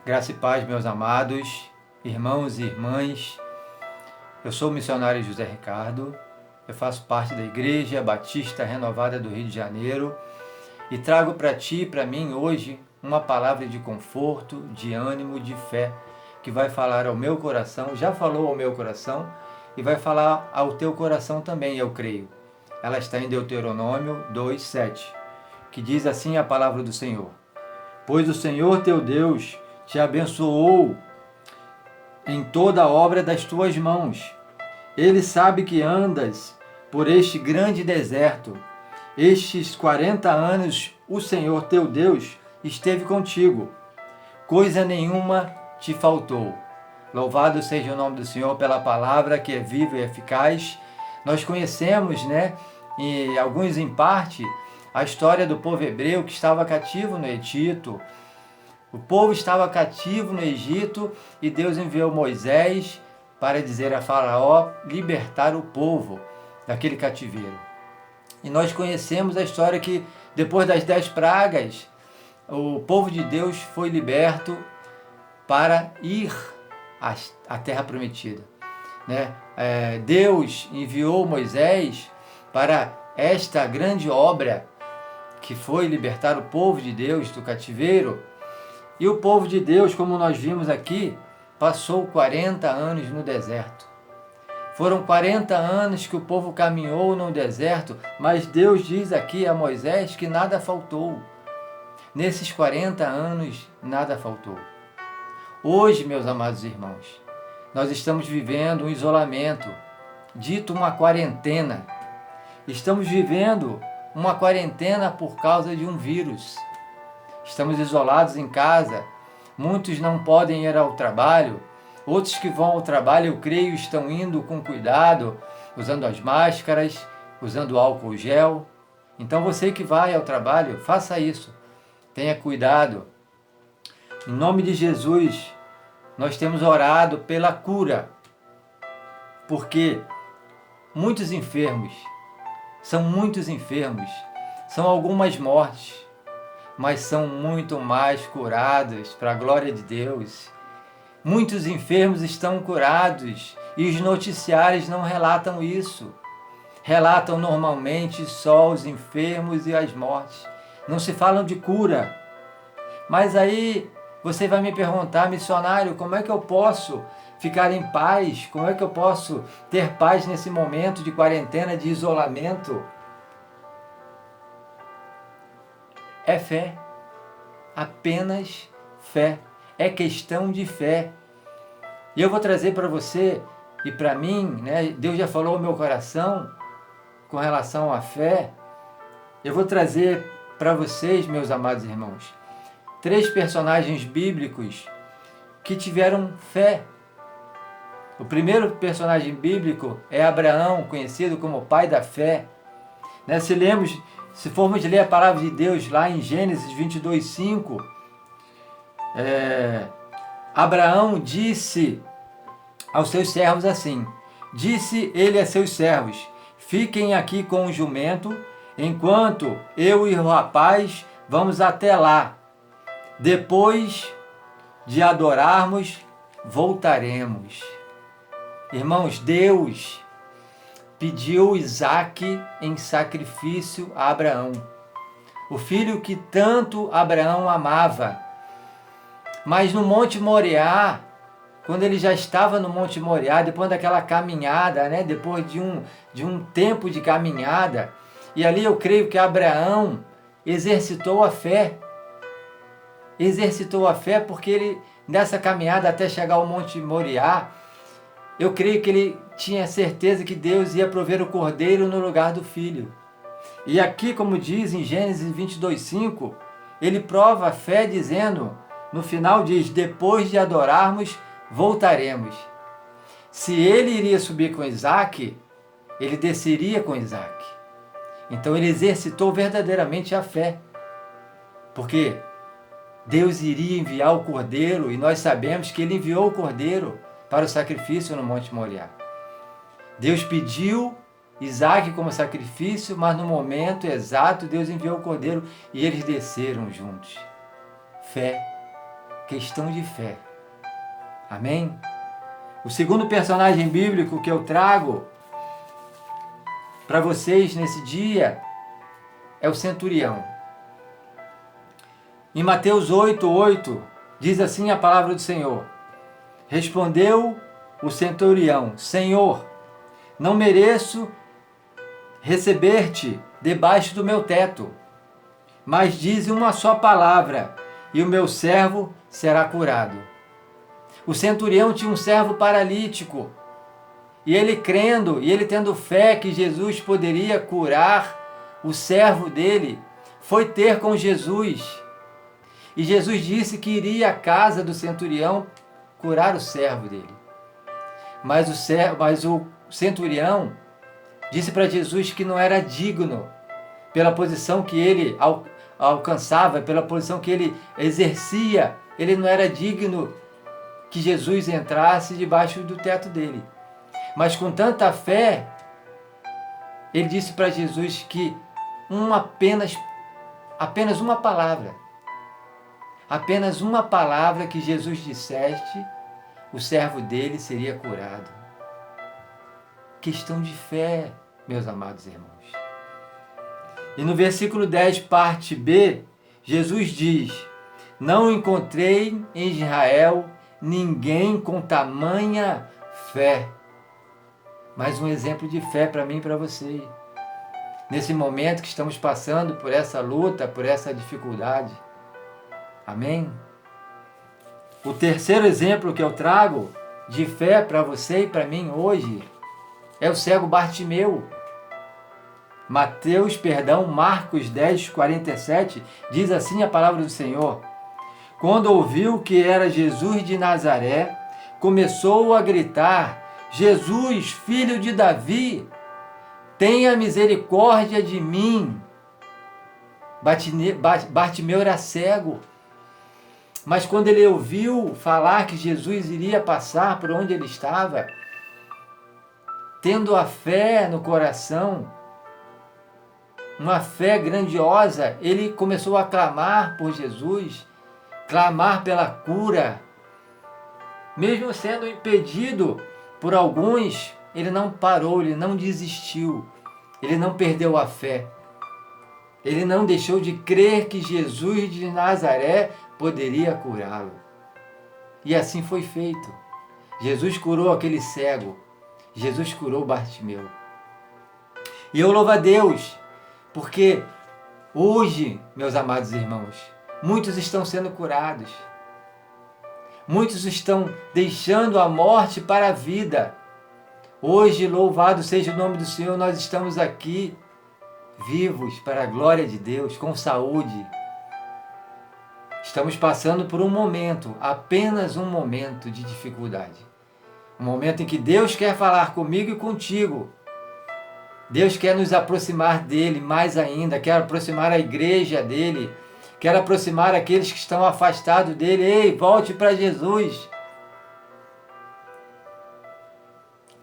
Graça e paz, meus amados irmãos e irmãs. Eu sou o missionário José Ricardo, eu faço parte da Igreja Batista Renovada do Rio de Janeiro e trago para ti e para mim hoje uma palavra de conforto, de ânimo, de fé, que vai falar ao meu coração, já falou ao meu coração e vai falar ao teu coração também, eu creio. Ela está em Deuteronômio 2:7, que diz assim a palavra do Senhor: Pois o Senhor teu Deus te abençoou em toda a obra das tuas mãos. Ele sabe que andas por este grande deserto. Estes 40 anos o Senhor teu Deus esteve contigo. Coisa nenhuma te faltou. Louvado seja o nome do Senhor pela palavra que é viva e eficaz. Nós conhecemos, e alguns em parte, a história do povo hebreu que estava cativo no Egito. O povo estava cativo no Egito e Deus enviou Moisés para dizer a Faraó libertar o povo daquele cativeiro. E nós conhecemos a história que depois das 10 pragas, o povo de Deus foi liberto para ir à terra prometida. Deus enviou Moisés para esta grande obra que foi libertar o povo de Deus do cativeiro. E o povo de Deus, como nós vimos aqui, passou 40 anos no deserto. Foram 40 anos que o povo caminhou no deserto, mas Deus diz aqui a Moisés que nada faltou. Nesses 40 anos, nada faltou. Hoje, meus amados irmãos, nós estamos vivendo um isolamento, dito uma quarentena. Estamos vivendo uma quarentena por causa de um vírus. Estamos isolados em casa, muitos não podem ir ao trabalho, outros que vão ao trabalho, eu creio, estão indo com cuidado, usando as máscaras, usando álcool gel. Então você que vai ao trabalho, faça isso, tenha cuidado. Em nome de Jesus, nós temos orado pela cura, porque muitos enfermos, são algumas mortes, mas são muito mais curados, para a glória de Deus. Muitos enfermos estão curados e os noticiários não relatam isso. Relatam normalmente só os enfermos e as mortes. Não se falam de cura. Mas aí você vai me perguntar, missionário, como é que eu posso ficar em paz? Como é que eu posso ter paz nesse momento de quarentena, de isolamento? É fé, apenas fé, é questão de fé. E eu vou trazer para você e para mim, Deus já falou ao meu coração com relação à fé. Eu vou trazer para vocês, meus amados irmãos, 3 personagens bíblicos que tiveram fé. O primeiro personagem bíblico é Abraão, conhecido como pai da fé. Se formos ler a palavra de Deus lá em Gênesis 22:5, Abraão disse aos seus servos assim: disse ele a seus servos: fiquem aqui com o jumento, enquanto eu e o rapaz vamos até lá. Depois de adorarmos, voltaremos. Irmãos, Deus pediu Isaque em sacrifício a Abraão, o filho que tanto Abraão amava. Mas no Monte Moriá, quando ele já estava no Monte Moriá, depois daquela caminhada, depois de um tempo de caminhada, e ali eu creio que Abraão exercitou a fé. Exercitou a fé porque ele, nessa caminhada até chegar ao Monte Moriá, eu creio que ele tinha certeza que Deus ia prover o cordeiro no lugar do filho. E aqui, como diz em Gênesis 22:5, ele prova a fé dizendo, no final diz: depois de adorarmos, voltaremos. Se ele iria subir com Isaque, ele desceria com Isaque. Então ele exercitou verdadeiramente a fé. Porque Deus iria enviar o cordeiro, e nós sabemos que ele enviou o cordeiro para o sacrifício no Monte Moriá. Deus pediu Isaque como sacrifício, mas no momento exato Deus enviou o cordeiro e eles desceram juntos. Fé. Questão de fé. Amém? O segundo personagem bíblico que eu trago para vocês nesse dia é o centurião. Em Mateus 8:8, diz assim a palavra do Senhor: respondeu o centurião: Senhor, não mereço receber-te debaixo do meu teto, mas dize uma só palavra e o meu servo será curado. O centurião tinha um servo paralítico, e ele crendo, e ele tendo fé que Jesus poderia curar o servo dele, foi ter com Jesus. E Jesus disse que iria à casa do centurião curar o servo dele. Mas o centurião disse para Jesus que não era digno, pela posição que ele alcançava, pela posição que ele exercia, ele não era digno que Jesus entrasse debaixo do teto dele. Mas com tanta fé, ele disse para Jesus que apenas uma palavra que Jesus dissesse, o servo dele seria curado. Questão de fé, meus amados irmãos. E no versículo 10, parte B, Jesus diz: não encontrei em Israel ninguém com tamanha fé. Mais um exemplo de fé para mim e para você. Nesse momento que estamos passando por essa luta, por essa dificuldade. Amém? O terceiro exemplo que eu trago de fé para você e para mim hoje é o cego Bartimeu. Marcos 10:47 diz assim a palavra do Senhor: quando ouviu que era Jesus de Nazaré, começou a gritar: Jesus, filho de Davi, tenha misericórdia de mim. Bartimeu era cego, mas quando ele ouviu falar que Jesus iria passar por onde ele estava, tendo a fé no coração, uma fé grandiosa, ele começou a clamar por Jesus, clamar pela cura. Mesmo sendo impedido por alguns, ele não parou, ele não desistiu, ele não perdeu a fé. Ele não deixou de crer que Jesus de Nazaré poderia curá-lo. E assim foi feito. Jesus curou aquele cego. Jesus curou Bartimeu. E eu louvo a Deus, porque hoje, meus amados irmãos, muitos estão sendo curados. Muitos estão deixando a morte para a vida. Hoje, louvado seja o nome do Senhor, nós estamos aqui, vivos para a glória de Deus, com saúde. Estamos passando por um momento, apenas um momento de dificuldade. Um momento em que Deus quer falar comigo e contigo. Deus quer nos aproximar dele mais ainda, quer aproximar a igreja dele, quer aproximar aqueles que estão afastados dele. Ei, volte para Jesus.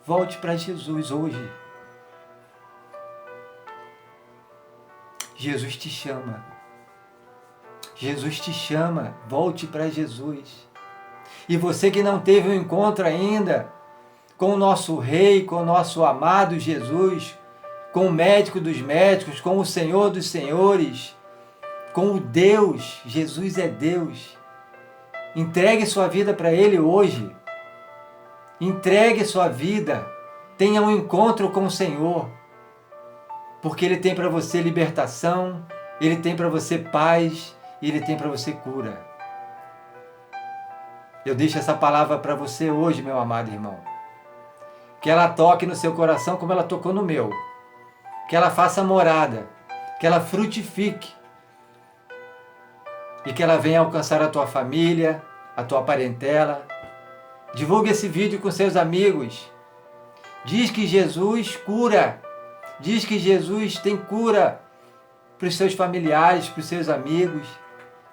Volte para Jesus hoje. Jesus te chama. Jesus te chama. Volte para Jesus. E você que não teve um encontro ainda com o nosso Rei, com o nosso amado Jesus, com o médico dos médicos, com o Senhor dos senhores, com o Deus, Jesus é Deus. Entregue sua vida para Ele hoje. Entregue sua vida. Tenha um encontro com o Senhor. Porque Ele tem para você libertação, Ele tem para você paz, e Ele tem para você cura. Eu deixo essa palavra para você hoje, meu amado irmão. Que ela toque no seu coração como ela tocou no meu. Que ela faça morada. Que ela frutifique. E que ela venha alcançar a tua família, a tua parentela. Divulgue esse vídeo com seus amigos. Diz que Jesus cura. Diz que Jesus tem cura para os seus familiares, para os seus amigos.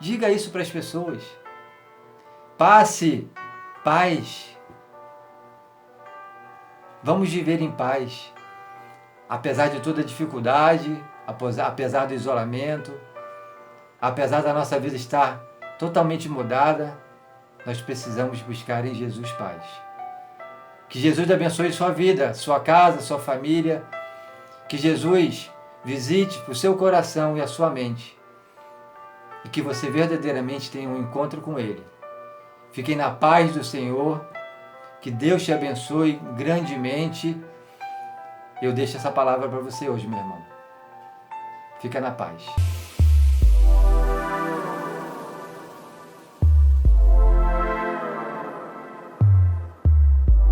Diga isso para as pessoas. Passe paz. Vamos viver em paz. Apesar de toda dificuldade, apesar do isolamento, apesar da nossa vida estar totalmente mudada, nós precisamos buscar em Jesus paz. Que Jesus abençoe sua vida, sua casa, sua família. Que Jesus visite o seu coração e a sua mente. E que você verdadeiramente tenha um encontro com Ele. Fiquem na paz do Senhor. Que Deus te abençoe grandemente. Eu deixo essa palavra para você hoje, meu irmão. Fica na paz.